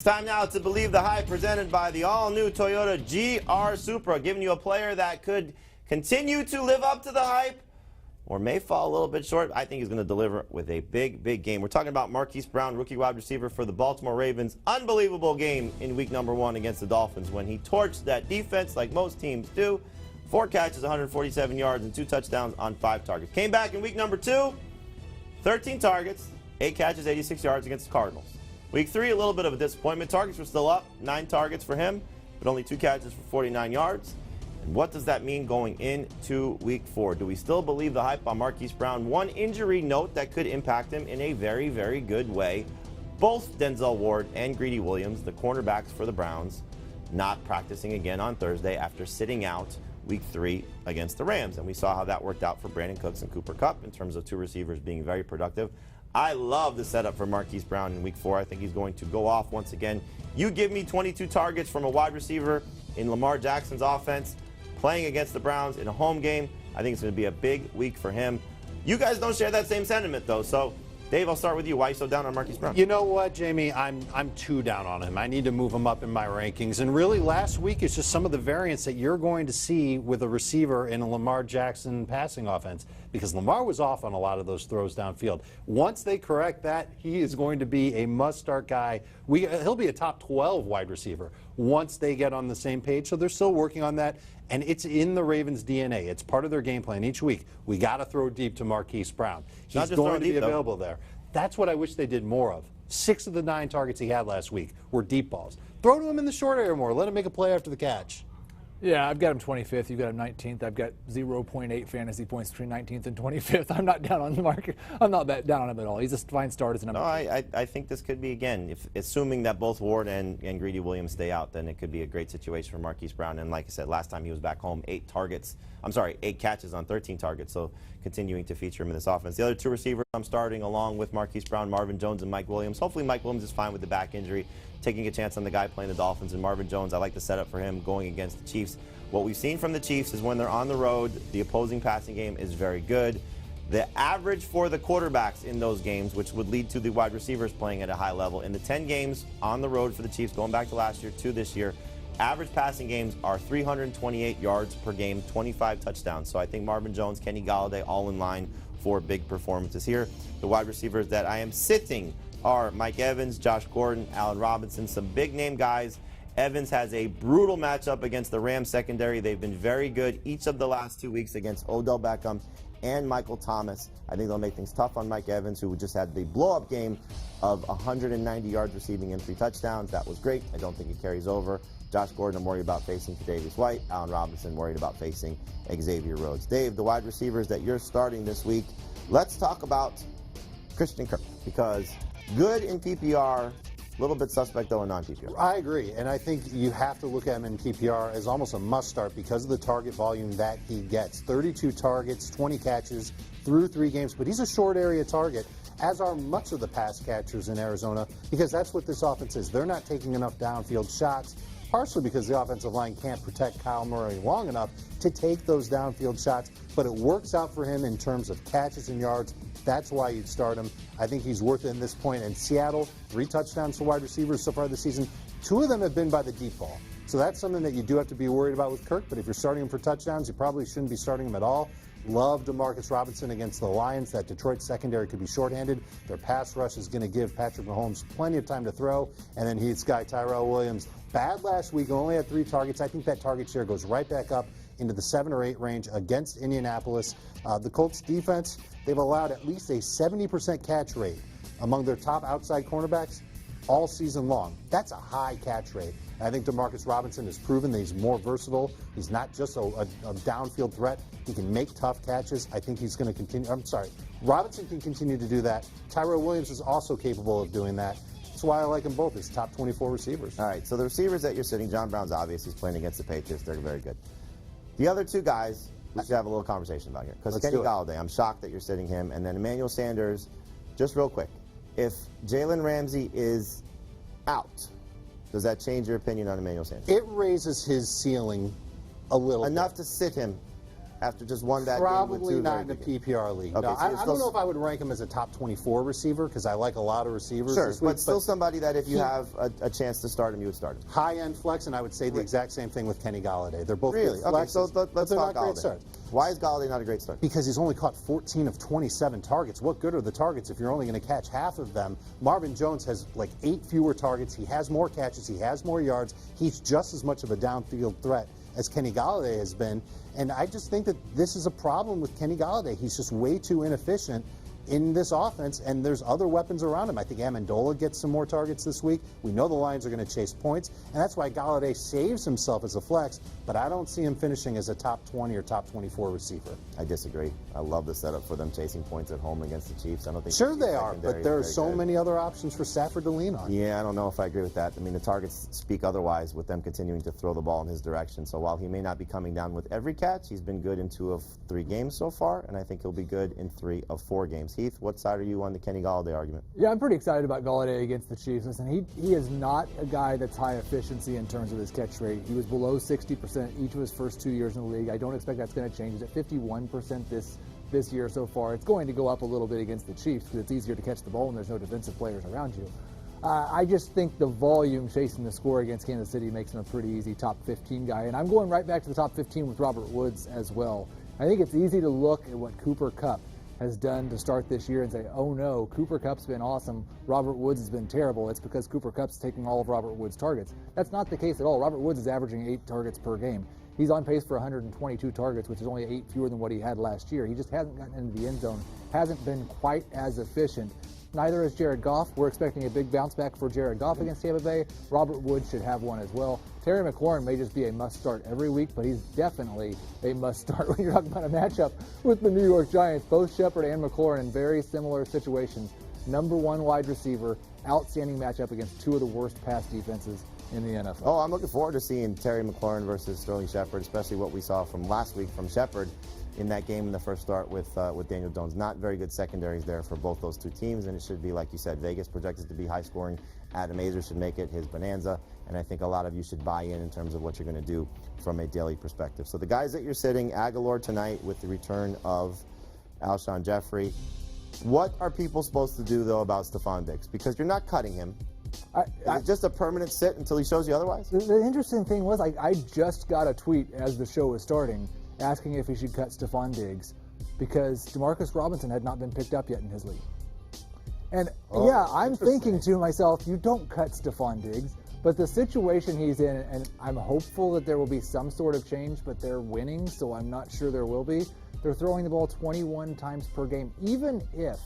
It's time now to believe the hype, presented by the all-new Toyota GR Supra, giving you a player that could continue to live up to the hype or may fall a little bit short. I think he's going to deliver with a big, big game. We're talking about Marquis Brown, rookie wide receiver for the Baltimore Ravens. Unbelievable game in week number 1 against the Dolphins when he torched that defense like most teams do. 4 catches, 147 yards, and 2 touchdowns on 5 targets. Came back in week number 2, 13 targets, 8 catches, 86 yards against the Cardinals. Week 3, a little bit of a disappointment. Targets were still up, 9 targets for him, but only 2 catches for 49 yards. And what does that mean going into week 4? Do we still believe the hype on Marquis Brown? One injury note that could impact him in a very, very good way. Both Denzel Ward and Greedy Williams, the cornerbacks for the Browns, not practicing again on Thursday after sitting out week 3 against the Rams. And we saw how that worked out for Brandon Cooks and Cooper Kupp in terms of 2 receivers being very productive. I love the setup for Marquis Brown in week 4. I think he's going to go off once again. You give me 22 targets from a wide receiver in Lamar Jackson's offense, playing against the Browns in a home game. I think it's going to be a big week for him. You guys don't share that same sentiment, though. So, Dave, I'll start with you. Why are you so down on Marquis Brown? You know what, Jamie? I'm too down on him. I need to move him up in my rankings. And really, last week is just some of the variants that you're going to see with a receiver in a Lamar Jackson passing offense, because Lamar was off on a lot of those throws downfield. Once they correct that, he is going to be a must-start guy. He'll be a top 12 wide receiver once they get on the same page. So they're still working on that. And it's in the Ravens' DNA. It's part of their game plan each week. We got to throw deep to Marquis Brown. He's going to be available there. That's what I wish they did more of. 6 of the 9 targets he had last week were deep balls. Throw to him in the short area more. Let him make a play after the catch. Yeah, I've got him 25th. You've got him 19th. I've got 0.8 fantasy points between 19th and 25th. I'm not down on the market. I'm not that down on him at all. He's a fine start as a number. No, I think this could be, again, assuming that both Ward and Greedy Williams stay out, then it could be a great situation for Marquis Brown. And like I said, last time he was back home, 8 catches on 13 targets. So continuing to feature him in this offense. The other 2 receivers I'm starting along with Marquis Brown, Marvin Jones and Mike Williams. Hopefully Mike Williams is fine with the back injury, taking a chance on the guy playing the Dolphins. And Marvin Jones, I like the setup for him going against the Chiefs. What we've seen from the Chiefs is when they're on the road, the opposing passing game is very good. The average for the quarterbacks in those games, which would lead to the wide receivers playing at a high level, in the 10 games on the road for the Chiefs, going back to last year to this year, average passing games are 328 yards per game, 25 touchdowns. So I think Marvin Jones, Kenny Golladay, all in line for big performances here. The wide receivers that I am sitting are Mike Evans, Josh Gordon, Allen Robinson, some big-name guys. Evans has a brutal matchup against the Rams secondary. They've been very good each of the last 2 weeks against Odell Beckham and Michael Thomas. I think they'll make things tough on Mike Evans, who just had the blow-up game of 190 yards receiving and 3 touchdowns. That was great. I don't think it carries over. Josh Gordon, I'm worried about facing Tre'Davious White. Allen Robinson, worried about facing Xavier Rhodes. Dave, the wide receivers that you're starting this week, let's talk about Christian Kirk, because good in PPR, a little bit suspect, though, in non-PPR. I agree, and I think you have to look at him in PPR as almost a must-start because of the target volume that he gets. 32 targets, 20 catches through 3 games, but he's a short area target, as are much of the pass catchers in Arizona, because that's what this offense is. They're not taking enough downfield shots, partially because the offensive line can't protect Kyle Murray long enough to take those downfield shots, but it works out for him in terms of catches and yards. That's why you'd start him. I think he's worth it in this point. And Seattle, 3 touchdowns for wide receivers so far this season. 2 of them have been by the deep ball. So that's something that you do have to be worried about with Kirk. But if you're starting him for touchdowns, you probably shouldn't be starting him at all. Love DeMarcus Robinson against the Lions. That Detroit secondary could be shorthanded. Their pass rush is going to give Patrick Mahomes plenty of time to throw. And then he's got Tyrell Williams. Bad last week, only had 3 targets. I think that target share goes right back up into the 7 or 8 range against Indianapolis. The Colts defense, they've allowed at least a 70% catch rate among their top outside cornerbacks all season long. That's a high catch rate. And I think DeMarcus Robinson has proven that he's more versatile. He's not just a downfield threat. He can make tough catches. I think he's going to continue. Robinson can continue to do that. Tyrell Williams is also capable of doing that. That's why I like them both as top 24 receivers. All right, so the receivers that you're sitting, John Brown's obvious. He's playing against the Patriots. They're very good. The other 2 guys, we should have a little conversation about here. Because Kenny Golladay, I'm shocked that you're sitting him. And then Emmanuel Sanders, just real quick. If Jalen Ramsey is out, does that change your opinion on Emmanuel Sanders? It raises his ceiling a little enough to sit him after just one bad game with Probably two not very in a good games? PPR league. Okay, No, so I you're don't still- know if I would rank him as a top 24 receiver because I like a lot of receivers Sure, this week. but still somebody that if you have a chance to start him, you would start him. High-end flex, and I would say the exact same thing with Kenny Golladay. They're both Really? good Okay, flexes, so but let's they're talk not great Golladay. starts. Why is Golladay not a great start? Because he's only caught 14 of 27 targets. What good are the targets if you're only going to catch half of them? Marvin Jones has like 8 fewer targets. He has more catches. He has more yards. He's just as much of a downfield threat as Kenny Golladay has been. And I just think that this is a problem with Kenny Golladay. He's just way too inefficient in this offense, and there's other weapons around him. I think Amendola gets some more targets this week. We know the Lions are going to chase points, and that's why Golladay saves himself as a flex, but I don't see him finishing as a top 20 or top 24 receiver. I disagree. I love the setup for them chasing points at home against the Chiefs. I don't think Sure the Chiefs they are, secondary but is there are very so good. many other options for Stafford to lean on. Yeah, I don't know if I agree with that. I mean, the targets speak otherwise with them continuing to throw the ball in his direction. So while he may not be coming down with every catch, he's been good in 2 of 3 games so far, and I think he'll be good in 3 of 4 games. Heath, what side are you on the Kenny Golladay argument? Yeah, I'm pretty excited about Golladay against the Chiefs. Listen, he is not a guy that's high efficiency in terms of his catch rate. He was below 60% each of his first 2 years in the league. I don't expect that's going to change. He's at 51% this year so far. It's going to go up a little bit against the Chiefs because it's easier to catch the ball when there's no defensive players around you. I just think the volume chasing the score against Kansas City makes him a pretty easy top 15 guy. And I'm going right back to the top 15 with Robert Woods as well. I think it's easy to look at what Cooper Kupp has done to start this year and say, oh no, Cooper Kupp's been awesome, Robert Woods has been terrible. It's because Cooper Kupp's taking all of Robert Woods' targets. That's not the case at all. Robert Woods is averaging 8 targets per game. He's on pace for 122 targets, which is only 8 fewer than what he had last year. He just hasn't gotten into the end zone, hasn't been quite as efficient. Neither is Jared Goff. We're expecting a big bounce back for Jared Goff against Tampa Bay. Robert Woods should have one as well. Terry McLaurin may just be a must-start every week, but he's definitely a must-start when you're talking about a matchup with the New York Giants. Both Shepard and McLaurin in very similar situations. Number 1 wide receiver, outstanding matchup against 2 of the worst pass defenses in the NFL. Oh, I'm looking forward to seeing Terry McLaurin versus Sterling Shepard, especially what we saw from last week from Shepard in that game in the first start with Daniel Jones. Not very good secondaries there for both those 2 teams, and it should be, like you said, Vegas projected to be high scoring. Adam Azer should make it his bonanza, and I think a lot of you should buy in terms of what you're going to do from a daily perspective. So the guys that you're sitting, Aguilar tonight with the return of Alshon Jeffrey. What are people supposed to do, though, about Stephon Diggs? Because you're not cutting him. Is it just a permanent sit until he shows you otherwise? The interesting thing was I just got a tweet as the show was starting asking if he should cut Stephon Diggs because Demarcus Robinson had not been picked up yet in his league. And yeah, I'm thinking to myself, you don't cut Stephon Diggs, but the situation he's in, and I'm hopeful that there will be some sort of change, but they're winning, so I'm not sure there will be. They're throwing the ball 21 times per game. Even if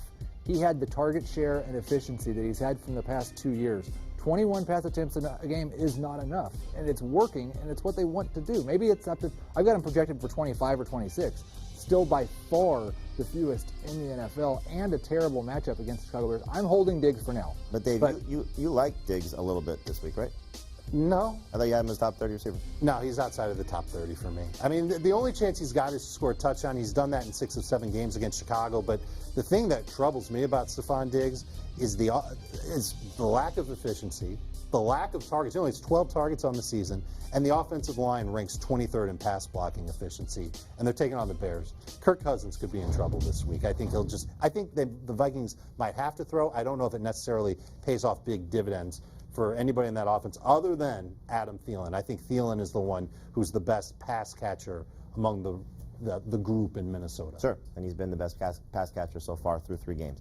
he had the target share and efficiency that he's had from the past 2 years, 21 pass attempts in a game is not enough, and it's working, and it's what they want to do. Maybe it's up to, I've got him projected for 25 or 26. Still by far the fewest in the NFL, and a terrible matchup against the Chicago Bears. I'm holding Diggs for now. But Dave, you like Diggs a little bit this week, right? No. I thought you had him as top 30 receiver. No, he's outside of the top 30 for me. I mean, the only chance he's got is to score a touchdown. He's done that in 6 of 7 games against Chicago. But the thing that troubles me about Stephon Diggs is the lack of efficiency, the lack of targets. He only has 12 targets on the season, and the offensive line ranks 23rd in pass blocking efficiency. And they're taking on the Bears. Kirk Cousins could be in trouble this week. I think the Vikings might have to throw. I don't know if it necessarily pays off big dividends for anybody in that offense other than Adam Thielen. I think Thielen is the one who's the best pass catcher among the group in Minnesota. Sure, and he's been the best pass catcher so far through 3 games.